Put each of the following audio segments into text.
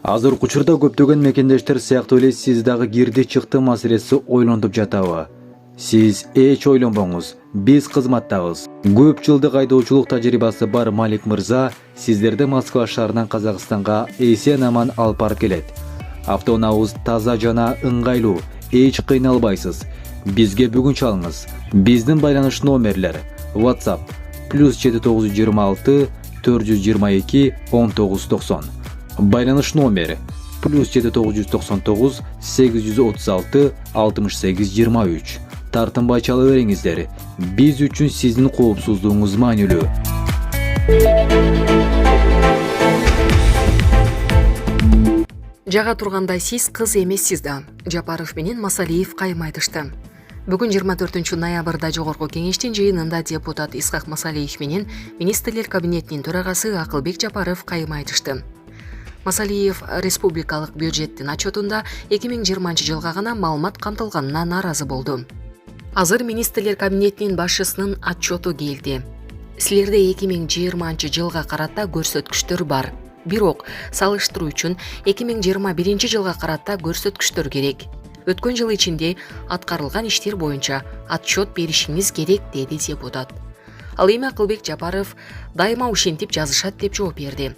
Азыркы учурда көптөгөн мекендештер сыяктуу эле сиз дагы кирди чыкты маселеси ойлонуп жатабы? Сиз эч ойлонбоңуз, биз кызматтабыз. Көп жылдык айдоочулук тажрыйбасы бар Малик мырза сиздерди Москва шаарынан Казакстанга эсен-аман алып барып келет. Автоунаабыз таза жана ыңгайлуу, эч кыйналбайсыз. Бизге бүгүн чалыңыз. Биздин байланыш номерлер: WhatsApp +7926 422 1990. Байланыш номери +7999 836 68 23. Тартынбай чала бериңиздер. Биз үчүн сиздин коопсуздугуңуз маанилүү. Жага турганда сиз кыз эмессиз да. Жапаров менен Масалиев кайым айтышты. Бүгүн 24 ноябрда жогорку кеңештин жыйынында депутат Исхак Масалиев менен министрлер кабинетинин төрагасы Акылбек Жапаров кайым айтышты. Масалиев республикалык бюджеттин отчетунда 2020 жылга гана маалымат камтылганына нааразы болду. Азыр министрлер кабинетинин башчысынын отчету келди. Силерде 2020 жылга карата көрсөткүчтөр бар. Бирок салыштыруу үчүн 2021 жылга карата көрсөткүчтөр керек. Өткөн жыл ичинде аткарылган иштер боюнча отчет беришиңиз керек, деди депутат. Ал эми Акылбек Жапаров дайыма ушинтип жазышат деп жооп берди.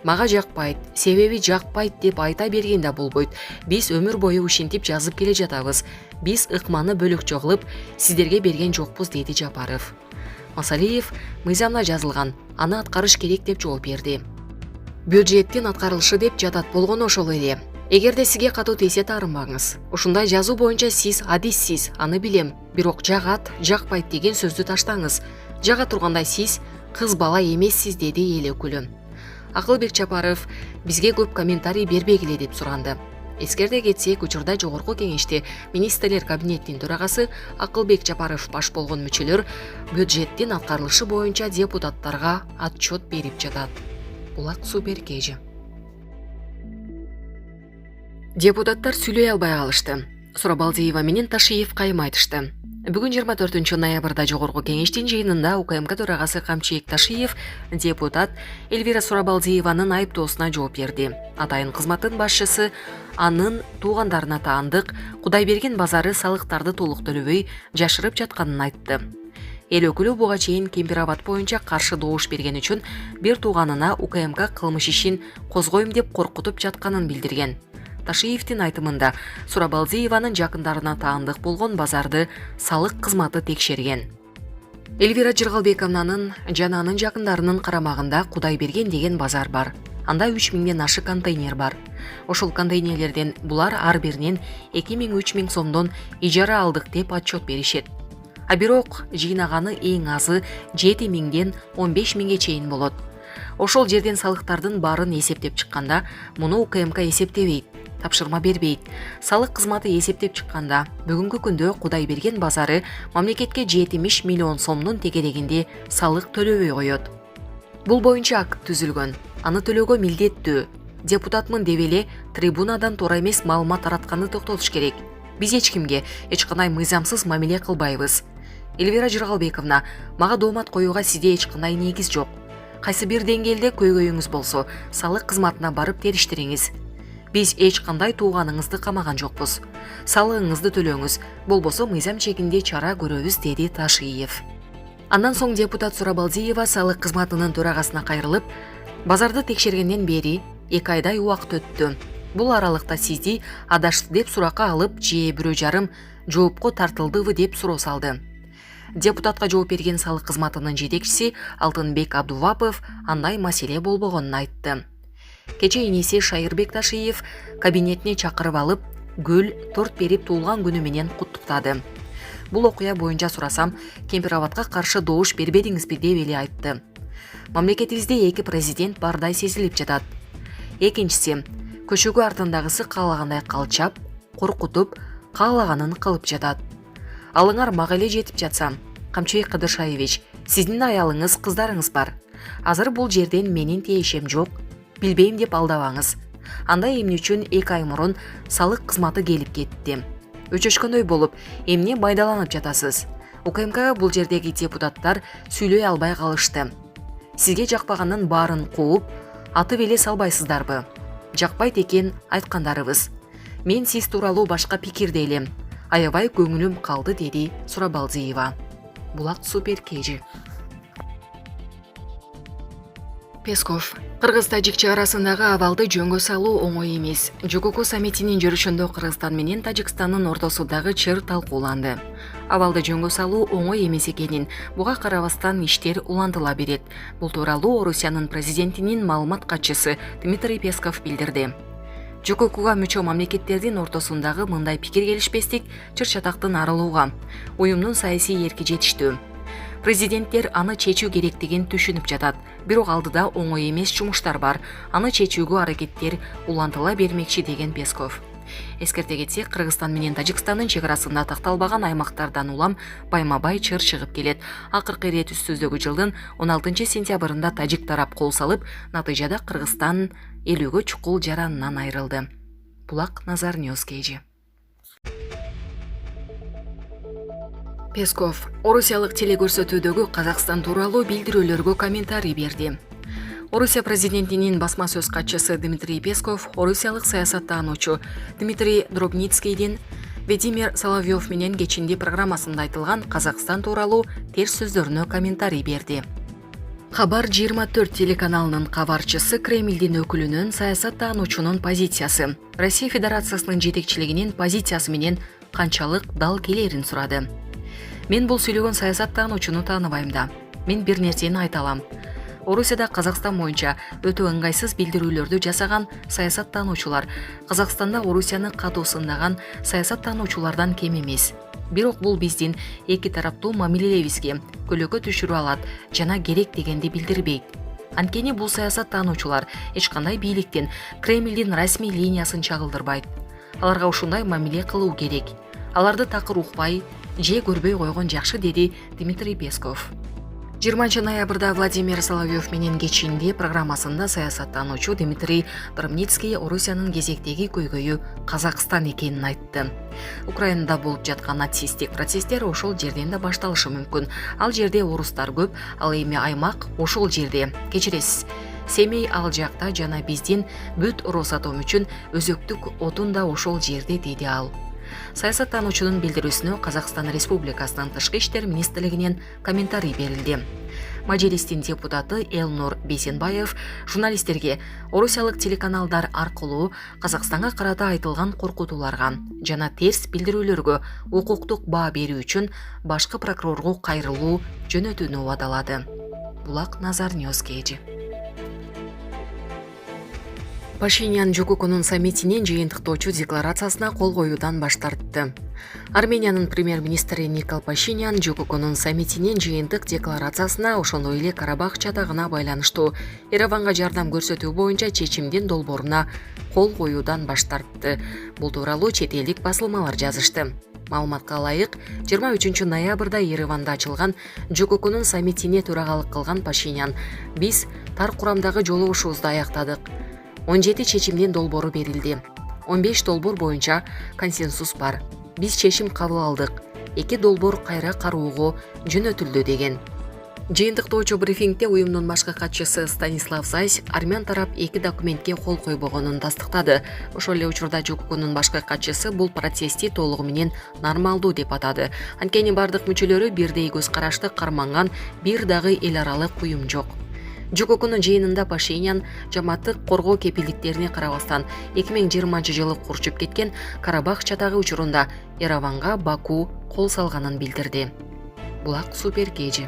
Мага жакпайт, себеби жакпайт деп айта берген да болбойт. Биз өмүр бою ушинтип жазып келе жатабыз. Биз ыкманы бөлөкчө кылып сиздерге берген жокпуз, деди Жапаров. Масалиев мыйзамда жазылган, аны аткарыш керек деп жооп берди. Бюджеттин аткарылышы деп жатат болгону ошол эле. Эгерде сизге катуу тийсе таарынбаңыз. Ушундай жазуу боюнча сиз адиссиз, аны билем. Бирок жагат, жакпайт деген сөздү таштаңыз. Жага тургандай сиз кыз бала эмессиз, деди эл өкүлү. Акылбек Жапаров бизге көп комментарий бербегиле деп суранды. Эскерде кетсек, учурда жогорку кеңеште министрлер кабинетинин төрагасы Акылбек Жапаров баш болгон мүчөлөр бюджеттин аткарылышы боюнча депутаттарга отчет берип жатат. Булак Супер Кежи. Депутаттар сүйлөй албай калышты. Сурабалдиева менен Ташиев кайым айтышты. Бүгүн 24 ноябрда жогорку кеңештин жыйынында УКМК төрагасы Камчиек Ташиев депутат Эльвира Сурабалдиеванын айыптоосуна жооп берди. Атайын кызматтын башчысы анын туугандарына таандык Кудайберген базары салыктарды толук төлөбөй жашырып жатканын айтты. Эл өкүлү буга чейин Кемпир-Абад боюнча каршы добуш берген үчүн бир тууганына УКМК кылмыш ишин козгойм деп коркутуп жатканын билдирген. Ташиевдин айтымында Сурабалдиеванын жакындарына таандык болгон базарды салык кызматы текшерген. Эльвира Жыргалбековнанын жана анын жакындарынын карамагында Кудайберген деген базар бар. Анда 3000ден ашык контейнер бар. Ошол контейнерлерден булар ар биринен 2000-3000 сомдон ижара алдык деп отчет беришет. А бирок жыйнаганы эң азы 7000ден 15000ге чейин болот. Ошол жерден салыктардын баарын эсептеп чыкканда, муну УКМК эсептебейт, тапшырма бербейт. Салык кызматы эсептеп чыкканда, бүгүнкү күндө Кудайберген базары мамлекетке 70 миллион сомдун тегерегинде салык төлөбөй коет. Бул боюнча акт түзүлгөн. Аны төлөөгө милдеттүү. Депутатмын деп эле трибунадан туура эмес маалымат таратканды токтотуш керек. Биз эч кимге эч кандай мыйзамсыз мамиле кылбайбыз. Эльвира Жыргалбековна, мага доомат коюуга сизде эч кандай негиз жок. Кайсы бир деңгээлде көйгөйүңүз болсо, салык кызматына барып териштириңиз. Биз эч кандай тууганыңызды камаган жокпуз. Салыгыңызды төлөөңүз, болбосо мыйзам чегинде чара көрөбүз, деди Ташиев. Андан соң депутат Сурабалдиева салык кызматынын төрагасына кайрылып, базарды текшергенден бери 2 айдай убакыт өттү. Бул аралыкта сизди адашты деп суракка алып, же бирөө жарым жоопко тартылдыбы деп суроо салды. Депутатка жооп берген салык кызматынын жетекчиси Алтынбек Абдувапов андай маселе болбогонун айтты. Кечээ иниси Шайырбек Ташиев кабинетине чакырып алып, гүл, торт берип туулган күнү менен куттуктады. Бул окуя боюнча сурасам, Кемпир-Абадка каршы добуш бербедиңизби деп эле айтты. Мамлекетибизде 2 президент бардай сезилип жатат. Экинчиси, көчөгү артындагысы каалагандай калчап, коркутуп, каалаганын кылып жатат. Алыңар мага эле жетип жатса, Камчыбек Кыдыршаевич, сиздин аялыңыз, кыздарыңыз бар. Азыр бул жерден менин тиешем жок, билбейм деп алдабаңыз. Анда эмне үчүн 2 ай мурун салык кызматы келип кетти. Өчөшкөндөй болуп, эмне байдаланып жатасыз? УКМКга бул жердеги депутаттар сүйлөй албай калышты. Сизге жакпаганын баарын кууп, атып эле салбайсыздарбы? жакпайт экен айткандарыбыз. Мен сиз тууралуу башка пикирде элем. Аябай көңүлүм калды, деди Сурабалдиева. Булак Супер KG. Песков: Кыргыз-Тажик чек арасындагы абалды жөнгө салуу оңой эмес. ЖКК саммитинин жүрүшүндө Кыргызстан менен Тажикстандын ортосундагы чыр талкууланды. Абалды жөнгө салуу оңой эмес экенин, буга карабастан иштер улантыла берет. Бул тууралуу Орусиянын президентинин маалымат катчысы Дмитрий Песков билдирди. ЖККга мүчө мамлекеттердин ортосундагы мындай пикир келишпестик чыр-чатактын арылууга, уюмдун саясий эрки жетиштүү. Президенттер аны чечүү керектигин түшүнүп жатат. Бирок алдыда оңой эмес жумуштар бар. Аны чечүүгө аракеттер улантыла бермекчи, деген Песков. Эскерте кетсек, Кыргызстан менен Тажикстандын чек арасында такталбаган аймактардан улам байма-бай чыр чыгып келет. Акыркы ирет үстүздөгү жылдын 16 сентябрында Тажик тарап кол салып, натыйжада Кыргызстан 50 чукул жаранынан айрылды. Булак Назар Ньюс KG. Песков орусиялык телекөрсөтүүдөгү Казакстан тууралуу билдирүүлөргө комментарий берди. Орусия президентинин басма сөз катчысы Дмитрий Песков орусиялык саясаттануучу Дмитрий Дробницкийдин Владимир Соловьев менен кечинди программасында айтылган Казакстан тууралуу терс сөздөрүнө комментарий берди. Хабар 24 телеканалынын кабарчысы Кремлдин өкүлүнүн саясаттануучунун позициясы, Россия Федерациясынын жетекчилигинин позициясы менен канчалык дал келерин сурады. Мен бул сүйлөгөн саясаттануучуну тааныбайм да. Мен бир нерсени айта алам. Орусияда Казакстан боюнча өтө ыңгайсыз билдирүүлөрдү жасаган саясаттануучулар Казакстанда Орусияны катуусундаган саясаттануучулардан кем эмес. Бирок бул биздин эки тараптуу мамилелебизге көлөкө түшүрүп алат жана керек дегенди билдирбейт. Анткени бул саясаттануучулар эч кандай бийликтен Кремлдин расмий линиясын чагылдырбайт. Аларга ушундай мамиле кылуу керек. Аларды такыр укпай же көрбөй койгон жакшы, деди Дмитрий Песков. 20 ноябрда Владимир Соловьев менен кечинди программасында саясаттануучу Дмитрий Дробницкий Орусиянын кезектеги көйгөйү Казакстан экенин айтты. Украинада болуп жаткан нацисттик процесстер ошол жерден да башталышы мүмкүн. Ал жерде орустар көп, ал эми аймак ошол жерде. Кечиресиз, Семей ал жакта жана биздин бүт Росатом үчүн өзөктүк отун да ошол жерде, деди ал. Саясаттануучунун билдирүүсүнө Казакстан Республикасынын Тышкы иштер министрлигинен комментарий берилди. Мажилистин депутаты Элнур Бейсенбаев журналисттерге орусиялык телеканалдар аркылуу Казакстанга карата айтылган коркутууларга жана терс билдирүүлөргө укуктук баа берүү үчүн башкы прокурорго кайрылуу жөнөтүүнү убадалады. Булак Назар Ньюс KG. Пашинян ЖККнын саммитинин жыйынтыктоочу декларациясына кол коюудан баш тартты. Армениянын премьер-министри Никол Пашинян ЖККнын саммитинин жыйынтык декларациясына, ошондой эле Карабах чатагына байланыштуу Ереванга жардам көрсөтүү боюнча чечимдин долбооруна кол коюудан баш тартты. Бул тууралуу чет элдик басылмалар жазышты. Маалыматка ылайык, 23 ноябрда Ереванда ачылган ЖККнын саммитине төрагалык кылган Пашинян: "Биз тар курамдагы жолугушуубузду аяктадык. 17 чечимдин долбоору берилди. 15 долбоор боюнча консенсус бар. Биз чечим кабыл алдык. 2 долбоор кайра кароого жөнөтүлдү", деген. Жыйынтыктоочу брифингде уюмдун башкы катчысы Станислав Зайс армян тарап 2 документке кол койбогонун тастыктады. Ошол эле учурда ЖККнын башкы катчысы бул процессти толугу менен нормалдуу деп атады. Анткени бардык мүчөлөрү бирдей көз карашты карманган бир дагы эл аралык уюм жок. ЖККнын жыйынында Пашинян жамааттык коргоо кепилдиктерине карабастан 2020 жылы курчуп кеткен Карабах чатагы учурунда Ереванга Баку кол салганын билдирди. Булак Супер KG.